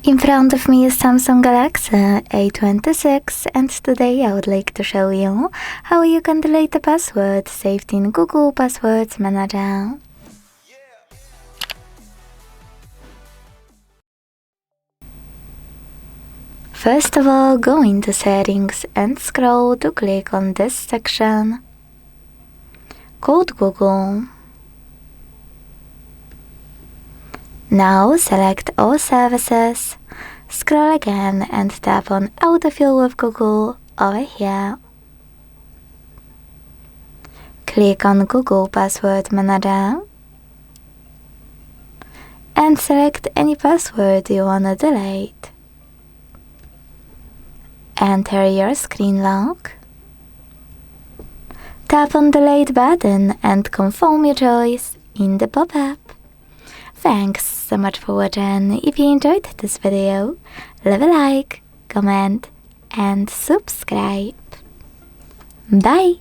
In front of me is Samsung Galaxy A26, and today I would like to show you how you can delete the password saved in Google Passwords Manager. First of all, go into Settings and scroll to click on this section called Google. Now select All Services, scroll again and tap on Autofill with Google over here. Click on Google Password Manager and select any password you want to delete. Enter your screen lock. Tap on Delete button and confirm your choice in the pop-up. Thanks so much for watching. If you enjoyed this video, leave a like, comment and subscribe. Bye!